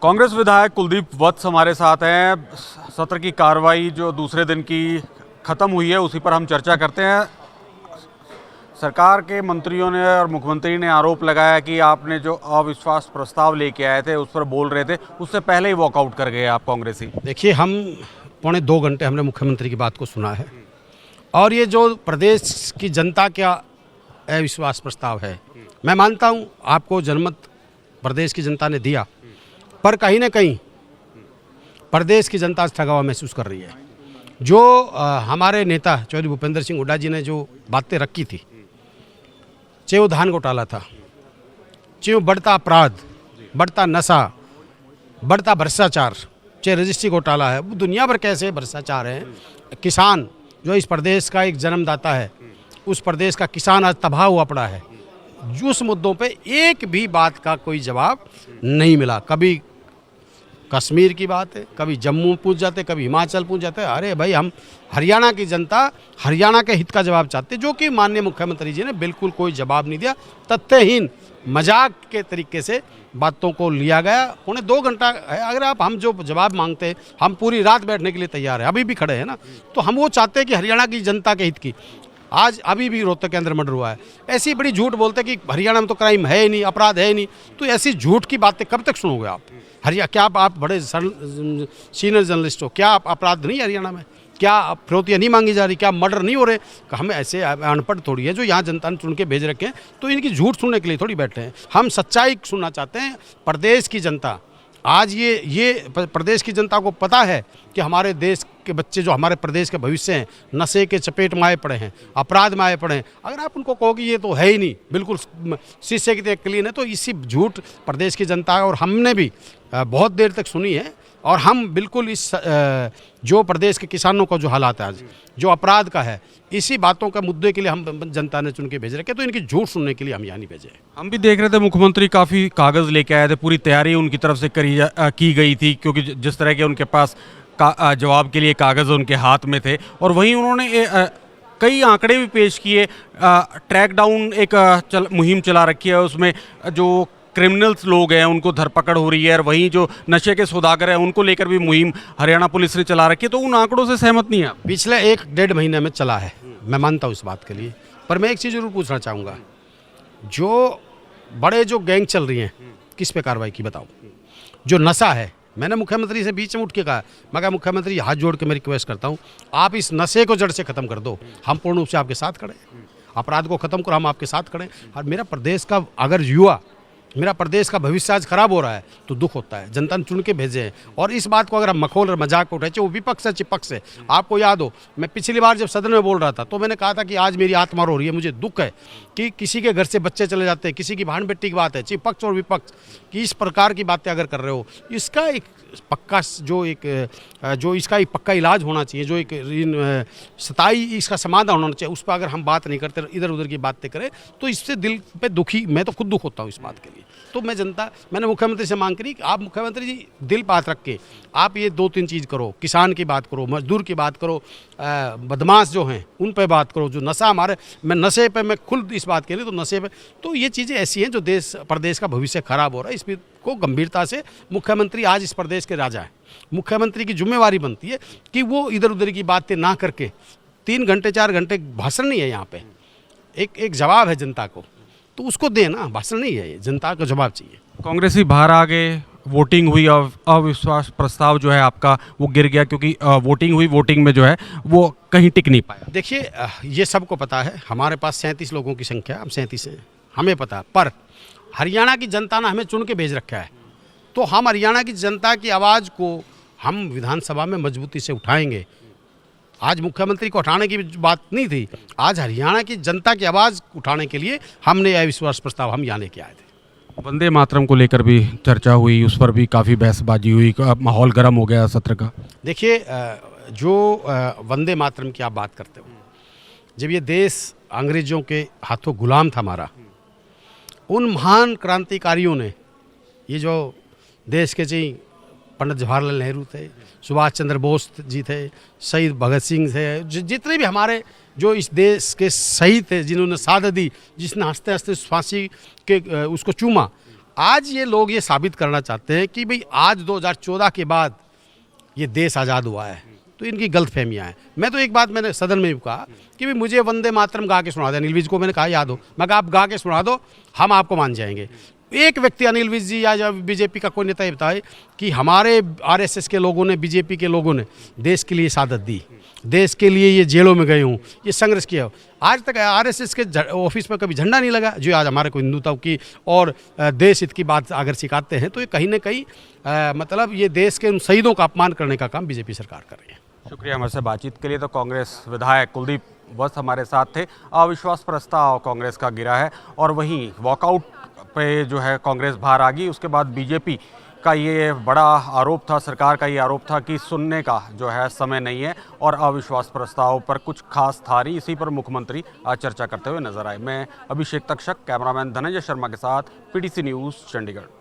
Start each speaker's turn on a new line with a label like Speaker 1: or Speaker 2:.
Speaker 1: कांग्रेस विधायक कुलदीप वत्स हमारे साथ हैं। सत्र की कार्रवाई जो दूसरे दिन की खत्म हुई है उसी पर हम चर्चा करते हैं। सरकार के मंत्रियों ने और मुख्यमंत्री ने आरोप लगाया कि आपने जो अविश्वास प्रस्ताव लेके आए थे उस पर बोल रहे थे, उससे पहले ही वॉकआउट कर गए आप कांग्रेसी।
Speaker 2: देखिए, हम 2.25 घंटे हमने मुख्यमंत्री की बात को सुना है और ये जो प्रदेश की जनता का अविश्वास प्रस्ताव है, मैं मानता हूँ आपको जनमत प्रदेश की जनता ने दिया, पर कहीं ना कहीं प्रदेश की जनता ठगा हुआ महसूस कर रही है। जो हमारे नेता चौधरी भूपेंद्र सिंह हुड्डा जी ने जो बातें रखी थी, चाहे वो धान घोटाला था, चाहे वो बढ़ता अपराध, बढ़ता नशा, बढ़ता भ्रष्टाचार, चाहे रजिस्ट्री घोटाला है, वो दुनिया भर कैसे भ्रष्टाचार है। किसान जो इस प्रदेश का एक जन्मदाता है, उस प्रदेश का किसान आज तबाह हुआ पड़ा है। उस मुद्दों पे एक भी बात का कोई जवाब नहीं मिला। कभी कश्मीर की बात है, कभी जम्मू पूछ जाते, कभी हिमाचल पूछ जाते। अरे भाई, हम हरियाणा की जनता हरियाणा के हित का जवाब चाहते, जो कि माननीय मुख्यमंत्री जी ने बिल्कुल कोई जवाब नहीं दिया। तथ्यहीन मजाक के तरीके से बातों को लिया गया। 2.25 घंटा है, अगर आप हम जो जवाब मांगते हैं, हम पूरी रात बैठने के लिए तैयार है, अभी भी खड़े हैं ना। तो हम वो चाहते हैं कि हरियाणा की जनता के हित की। आज अभी भी रोहतक के अंदर मर्डर हुआ है, ऐसी बड़ी झूठ बोलते कि हरियाणा में तो क्राइम है ही नहीं, अपराध है ही नहीं। तो ऐसी झूठ की बातें कब तक सुनोगे आप? क्या आप बड़े सीनियर जर्नलिस्ट हो, क्या आप अपराध नहीं हरियाणा में? क्या फिरौतियाँ नहीं मांगी जा रही? क्या मर्डर नहीं हो रहे? हम ऐसे अनपढ़ थोड़ी है जो यहाँ जनता ने चुन के भेज रखे हैं, तो इनकी झूठ सुनने के लिए थोड़ी बैठे हैं। हम सच्चाई सुनना चाहते हैं। प्रदेश की जनता आज ये प्रदेश की जनता को पता है कि हमारे देश के बच्चे जो हमारे प्रदेश के भविष्य हैं, नशे के चपेट में आए पड़े हैं, अपराध में आए पड़े हैं। अगर आप उनको कहो कि ये तो है ही नहीं, बिल्कुल शीशे की तरह क्लीन है, तो इसी झूठ प्रदेश की जनता है और हमने भी बहुत देर तक सुनी है। और हम बिल्कुल इस जो प्रदेश के किसानों का जो हालात है आज, जो अपराध का है, इसी बातों का मुद्दे के लिए हम जनता ने चुन के भेज रखे, तो इनकी झूठ सुनने के लिए हम यहाँ नहीं भेजे।
Speaker 1: हम भी देख रहे थे मुख्यमंत्री काफ़ी कागज़ लेके आए थे, पूरी तैयारी उनकी तरफ से की गई थी, क्योंकि जिस तरह के उनके पास जवाब के लिए कागज़ उनके हाथ में थे। और वहीं उन्होंने कई आंकड़े भी पेश किए। ट्रैक डाउन एक मुहिम चला रखी है, उसमें जो क्रिमिनल्स लोग हैं उनको धरपकड़ हो रही है, और वहीं जो नशे के सौदागर हैं उनको लेकर भी मुहिम हरियाणा पुलिस ने चला रखी है। तो उन आंकड़ों से सहमत नहीं है आप?
Speaker 2: पिछले 1-1.5 महीने में चला है, मैं मानता हूँ इस बात के लिए। पर मैं एक चीज़ जरूर पूछना चाहूँगा, जो बड़े जो गैंग चल रही हैं, किस पे कार्रवाई की बताओ? जो नशा है, मैंने मुख्यमंत्री से बीच में उठ के कहा, मैं कहा मुख्यमंत्री हाथ जोड़ के मैं रिक्वेस्ट करता हूँ, आप इस नशे को जड़ से ख़त्म कर दो। हम पूर्ण रूप से आपके साथ खड़े हैं। अपराध को ख़त्म करो, हम आपके साथ खड़े हैं। और मेरा प्रदेश का अगर युवा, मेरा प्रदेश का भविष्य आज खराब हो रहा है तो दुख होता है। जनता ने चुन के भेजे हैं और इस बात को अगर हम मखौल और मजाक को उठाए, चाहे वो विपक्ष है चिपक्ष है। आपको याद हो, मैं पिछली बार जब सदन में बोल रहा था तो मैंने कहा था कि आज मेरी आत्मा रो रही है, मुझे दुख है कि किसी के घर से बच्चे चले जाते हैं, किसी की बहन बेटी की बात है, चाहे पक्ष और विपक्ष की इस प्रकार की बातें अगर कर रहे हो, इसका एक पक्का जो इसका एक पक्का इलाज होना चाहिए, जो एक सताई इसका समाधान होना चाहिए, उस पर अगर हम बात नहीं करते, इधर उधर की बातें करें, तो इससे दिल पे दुखी, मैं तो खुद दुख होता हूँ इस बात के लिए। तो मैंने मुख्यमंत्री से मांग करी कि आप मुख्यमंत्री जी दिल बात रख के आप ये 2-3 चीज़ करो। किसान की बात करो, मजदूर की बात करो, बदमाश जो हैं उन पे बात करो, जो नशा हमारे, मैं नशे पे मैं खुद इस बात के लिए, तो नशे पे, तो ये चीज़ें ऐसी हैं जो देश प्रदेश का भविष्य खराब हो रहा है। इस को गंभीरता से मुख्यमंत्री आज इस प्रदेश के राजा है, मुख्यमंत्री की जिम्मेवारी बनती है कि वो इधर उधर की बातें ना करके 3 घंटे 4 घंटे भाषण नहीं है यहाँ पे, एक जवाब है जनता को, तो उसको देना, भाषण नहीं है, ये जनता को जवाब चाहिए।
Speaker 1: कांग्रेसी बाहर आ गए, वोटिंग हुई, अविश्वास प्रस्ताव जो है आपका वो गिर गया, क्योंकि वोटिंग हुई, वोटिंग में जो है वो कहीं टिक नहीं पाया।
Speaker 2: देखिए, ये सबको पता है, हमारे पास 37 लोगों की संख्या, हम 37 हैं, हमें पता है। पर हरियाणा की जनता ने हमें चुन के भेज रखा है, तो हम हरियाणा की जनता की आवाज़ को हम विधानसभा में मजबूती से उठाएंगे। आज मुख्यमंत्री को हटाने की बात नहीं थी, आज हरियाणा की जनता की आवाज़ उठाने के लिए हमने अविश्वास प्रस्ताव हम यहाँ लेके आए थे।
Speaker 1: वंदे मातरम को लेकर भी चर्चा हुई, उस पर भी काफ़ी बहसबाजी हुई, माहौल गर्म हो गया सत्र का।
Speaker 2: देखिए, जो वंदे मातरम की आप बात करते हो, जब ये देश अंग्रेज़ों के हाथों गुलाम था हमारा, उन महान क्रांतिकारियों ने, ये जो देश के जी पंडित जवाहरलाल नेहरू थे, सुभाष चंद्र बोस जी थे, शहीद भगत सिंह थे, जितने भी हमारे जो इस देश के शहीद थे, जिन्होंने शहादत दी, जिसने हंसते हंसते फांसी के उसको चूमा, आज ये लोग ये साबित करना चाहते हैं कि भाई आज 2014 के बाद ये देश आज़ाद हुआ है, तो इनकी गलतफहमियां हैं। मैं तो एक बात मैंने सदन में भी कहा कि भाई मुझे वंदे मातरम गा के सुना दे, अनिल विज को मैंने कहा याद हो, मैं कहा आप गा के सुना दो, हम आपको मान जाएंगे। एक व्यक्ति अनिल विज जी या बीजेपी का कोई नेता ये बताए कि हमारे आरएसएस के लोगों ने, बीजेपी के लोगों ने देश के लिए शहादत दी, देश के लिए ये जेलों में गए हूँ, ये संघर्ष किया। आज तक आरएसएस के ऑफिस पर कभी झंडा नहीं लगा। जो आज हमारे को हिंदुत्व की और देश हित की बात अगर सिखाते हैं, तो ये कहीं ना कहीं मतलब ये देश के उन शहीदों का अपमान करने का काम बीजेपी सरकार कर रही है।
Speaker 1: शुक्रिया हमारे से बातचीत के लिए। तो कांग्रेस विधायक कुलदीप वत्स हमारे साथ थे। अविश्वास प्रस्ताव कांग्रेस का गिरा है और वहीं वॉकआउट पे जो है कांग्रेस बाहर आ गई। उसके बाद बीजेपी का ये बड़ा आरोप था, सरकार का ये आरोप था कि सुनने का जो है समय नहीं है और अविश्वास प्रस्ताव पर कुछ खास था नहीं। इसी पर मुख्यमंत्री चर्चा करते हुए नजर आए। मैं अभिषेक तक्षक, कैमरामैन धनंजय शर्मा के साथ, पीटीसी न्यूज़, चंडीगढ़।